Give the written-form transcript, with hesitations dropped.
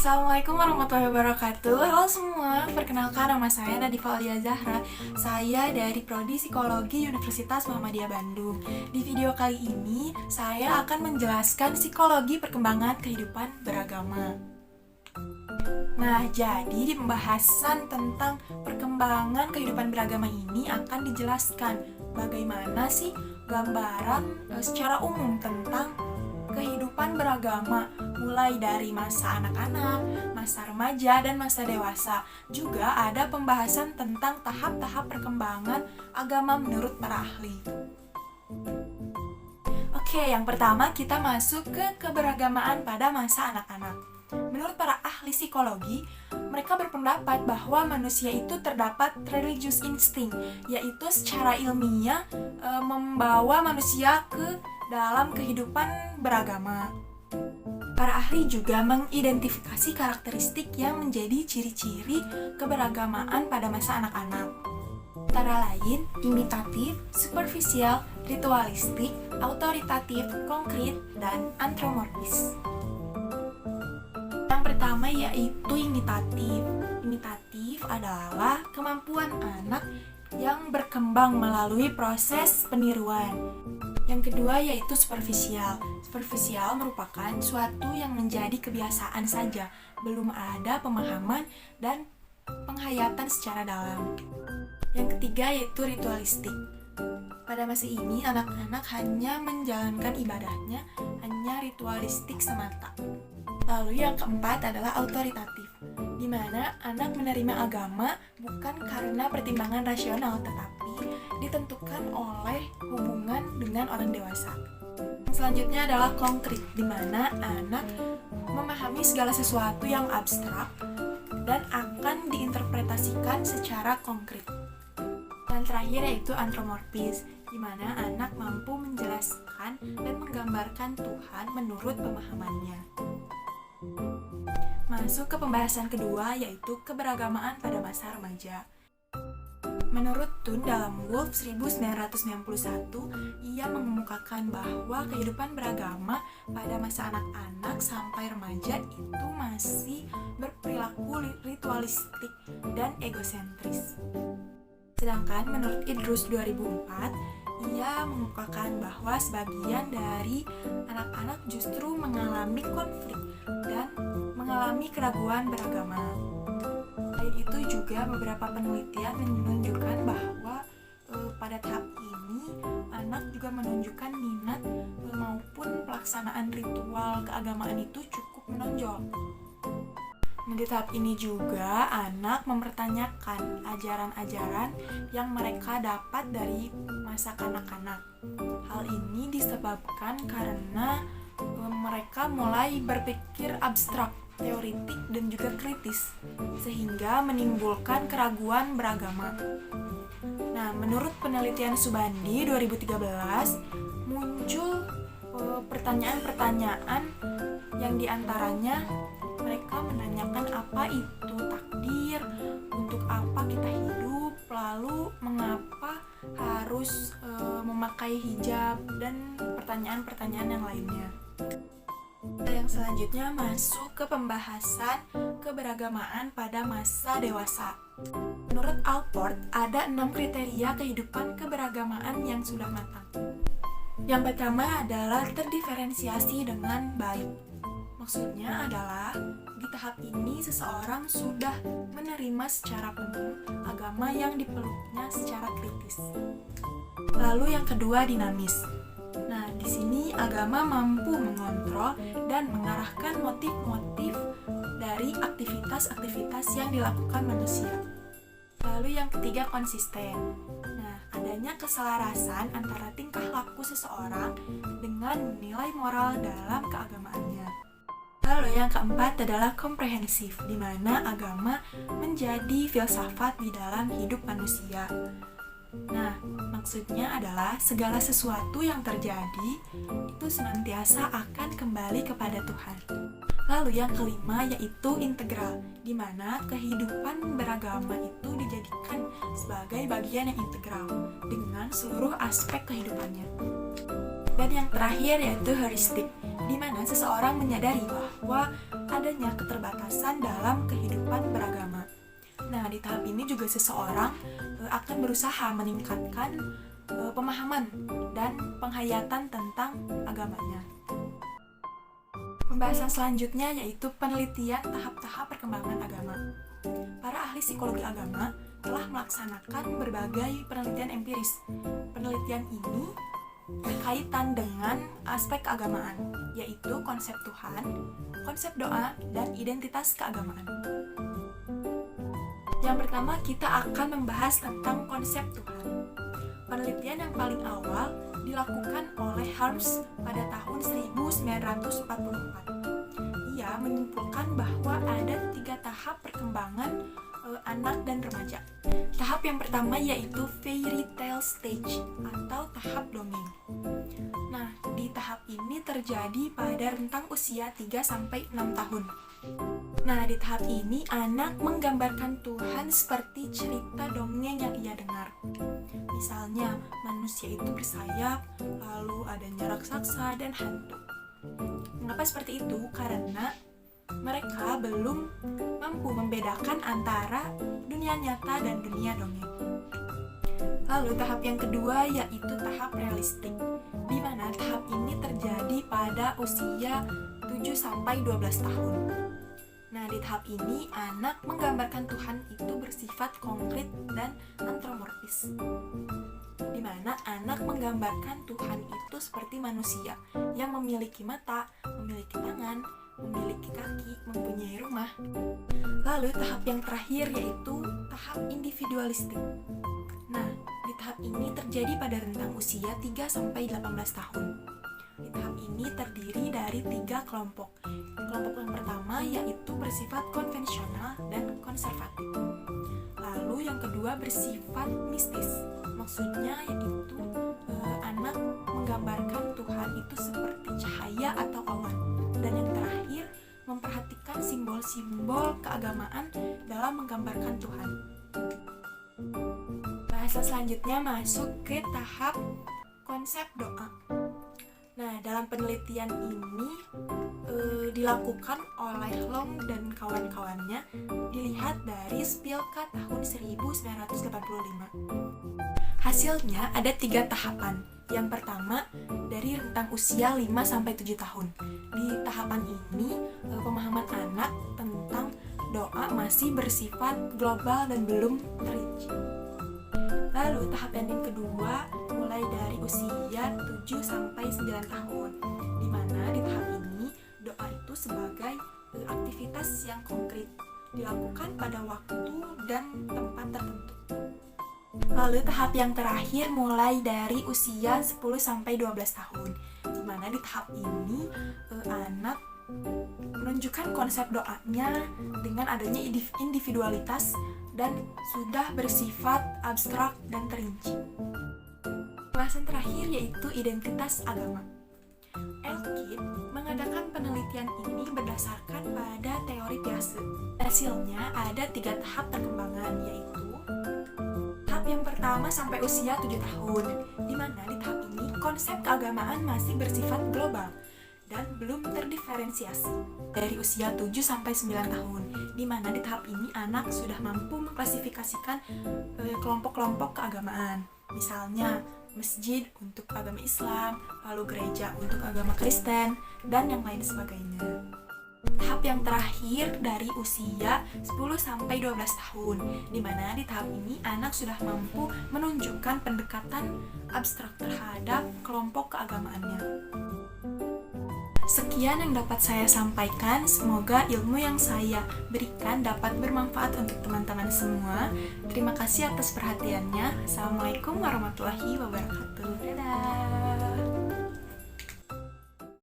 Assalamualaikum warahmatullahi wabarakatuh. Halo semua, perkenalkan nama saya Nadifa Aulia Zahra. Saya dari Prodi Psikologi Universitas Muhammadiyah Bandung. Di video kali ini, saya akan menjelaskan psikologi perkembangan kehidupan beragama. Nah, jadi di pembahasan tentang perkembangan kehidupan beragama ini akan dijelaskan bagaimana sih gambaran secara umum tentang kehidupan beragama, mulai dari masa anak-anak, masa remaja, dan masa dewasa. Juga ada pembahasan tentang tahap-tahap perkembangan agama menurut para ahli. Oke, yang pertama kita masuk ke keberagamaan pada masa anak-anak. Menurut para ahli psikologi, mereka berpendapat bahwa manusia itu terdapat religious instinct, yaitu secara ilmiah membawa manusia ke dalam kehidupan beragama. Para ahli juga mengidentifikasi karakteristik yang menjadi ciri-ciri keberagamaan pada masa anak-anak. Antara lain, imitatif, superficial, ritualistik, autoritatif, konkret, dan antromorfis. Yang pertama yaitu imitatif. Imitatif adalah kemampuan anak yang berkembang melalui proses peniruan. Yang kedua yaitu superficial. Superficial merupakan suatu yang menjadi kebiasaan saja, belum ada pemahaman dan penghayatan secara dalam. Yang ketiga yaitu ritualistik. Pada masa ini, anak-anak hanya menjalankan ibadahnya hanya ritualistik semata. Lalu yang keempat adalah autoritatif, di mana anak menerima agama bukan karena pertimbangan rasional, tetapi ditentukan oleh hubungan dengan orang dewasa. Yang selanjutnya adalah konkret, di mana anak memahami segala sesuatu yang abstrak dan akan diinterpretasikan secara konkret. Dan terakhir yaitu antromorfis, di mana anak mampu menjelaskan dan menggambarkan Tuhan menurut pemahamannya. Masuk ke pembahasan kedua yaitu keberagamaan pada masa remaja. Menurut Thun dalam Wolf 1991, ia mengemukakan bahwa kehidupan beragama pada masa anak-anak sampai remaja itu masih berperilaku ritualistik dan egosentris. Sedangkan menurut Idrus 2004, ia mengemukakan bahwa sebagian dari anak-anak justru mengalami konflik dan mengalami keraguan beragama. Selain itu juga beberapa penelitian menunjukkan bahwa pada tahap ini anak juga menunjukkan minat maupun pelaksanaan ritual keagamaan itu cukup menonjol. Di tahap ini juga anak mempertanyakan ajaran-ajaran yang mereka dapat dari masa kanak-kanak. Hal ini disebabkan karena mereka mulai berpikir abstrak, teoritik, dan juga kritis, sehingga menimbulkan keraguan beragama. Nah, menurut penelitian Subandi 2013, muncul pertanyaan-pertanyaan yang diantaranya mereka menanyakan apa itu takdir, untuk apa kita hidup, lalu mengapa harus memakai hijab, dan pertanyaan-pertanyaan yang lainnya. Yang selanjutnya masuk ke pembahasan keberagamaan pada masa dewasa. Menurut Alport, ada 6 kriteria kehidupan keberagamaan yang sudah matang. Yang pertama adalah terdiferensiasi dengan baik. Maksudnya adalah di tahap ini seseorang sudah menerima secara penuh agama yang dipeluknya secara kritis. Lalu yang kedua dinamis. Nah, di sini agama mampu mengontrol dan mengarahkan motif-motif dari aktivitas-aktivitas yang dilakukan manusia. Lalu yang ketiga konsisten. Nah, adanya keselarasan antara tingkah laku seseorang dengan nilai moral dalam keagamaannya. Lalu yang keempat adalah komprehensif, di mana agama menjadi filsafat di dalam hidup manusia. Nah, maksudnya adalah segala sesuatu yang terjadi itu senantiasa akan kembali kepada Tuhan. Lalu yang kelima yaitu integral, di mana kehidupan beragama itu dijadikan sebagai bagian yang integral dengan seluruh aspek kehidupannya. Dan yang terakhir yaitu heuristik, di mana seseorang menyadari bahwa adanya keterbatasan dalam kehidupan beragama. Nah, di tahap ini juga seseorang akan berusaha meningkatkan pemahaman dan penghayatan tentang agamanya. Pembahasan selanjutnya yaitu penelitian tahap-tahap perkembangan agama. Para ahli psikologi agama telah melaksanakan berbagai penelitian empiris. Penelitian ini berkaitan dengan aspek keagamaan, yaitu konsep Tuhan, konsep doa, dan identitas keagamaan. Yang pertama, kita akan membahas tentang konsep Tuhan. Penelitian yang paling awal dilakukan oleh Harms pada tahun 1944. Ia menyimpulkan bahwa ada 3 tahap perkembangan anak dan remaja. Tahap yang pertama yaitu fairy tale stage atau tahap dongeng. Nah, di tahap ini terjadi pada rentang usia 3-6 tahun. Nah, di tahap ini anak menggambarkan Tuhan seperti cerita dongeng yang ia dengar. Misalnya, manusia itu bersayap, lalu adanya raksasa dan hantu. Mengapa seperti itu? Karena mereka belum mampu membedakan antara dunia nyata dan dunia dongeng. Lalu tahap yang kedua yaitu tahap realistik, di mana tahap ini terjadi pada usia 7-12 tahun. Nah, di tahap ini anak menggambarkan Tuhan itu bersifat konkret dan antropomorfis, di mana anak menggambarkan Tuhan itu seperti manusia yang memiliki mata, memiliki tangan, memiliki kaki, mempunyai rumah. Lalu tahap yang terakhir yaitu tahap individualistik. Nah, di tahap ini terjadi pada rentang usia 3-18 tahun. Di tahap ini terdiri dari 3 kelompok. Kelompok yang pertama yaitu bersifat konvensional dan konservatif. Lalu yang kedua bersifat mistis. Maksudnya yaitu anak menggambarkan Tuhan itu seperti cahaya atau awan. Dan yang terakhir memperhatikan simbol-simbol keagamaan dalam menggambarkan Tuhan. Bahasan selanjutnya masuk ke tahap konsep doa. Nah, dalam penelitian ini dilakukan oleh Long dan kawan-kawannya, dilihat dari Spilka tahun 1985. Hasilnya ada 3 tahapan. Yang pertama, dari rentang usia 5-7 tahun. Di tahapan ini, pemahaman anak tentang doa masih bersifat global dan belum terinci. Lalu tahap yang kedua mulai dari usia 7-9 tahun, di mana di tahap ini doa itu sebagai aktivitas yang konkret dilakukan pada waktu dan tempat tertentu. Lalu tahap yang terakhir mulai dari usia 10-12 tahun, di mana di tahap ini anak menunjukkan konsep doanya dengan adanya individualitas dan sudah bersifat abstrak dan terinci. Bahasan terakhir yaitu identitas agama. Elkid mengadakan penelitian ini berdasarkan pada teori Piaget. Hasilnya ada 3 tahap perkembangan, yaitu tahap yang pertama sampai usia 7 tahun, di mana di tahap ini konsep keagamaan masih bersifat global dan belum terdiferensiasi. Dari usia 7-9 tahun, di mana di tahap ini anak sudah mampu mengklasifikasikan kelompok-kelompok keagamaan. Misalnya masjid untuk agama Islam, lalu gereja untuk agama Kristen, dan yang lain sebagainya. Tahap yang terakhir dari usia 10-12 tahun, di mana di tahap ini anak sudah mampu menunjukkan pendekatan abstrak terhadap kelompok keagamaannya. Sekian yang dapat saya sampaikan, semoga ilmu yang saya berikan dapat bermanfaat untuk teman-teman semua. Terima kasih atas perhatiannya. Assalamualaikum warahmatullahi wabarakatuh. Dadah.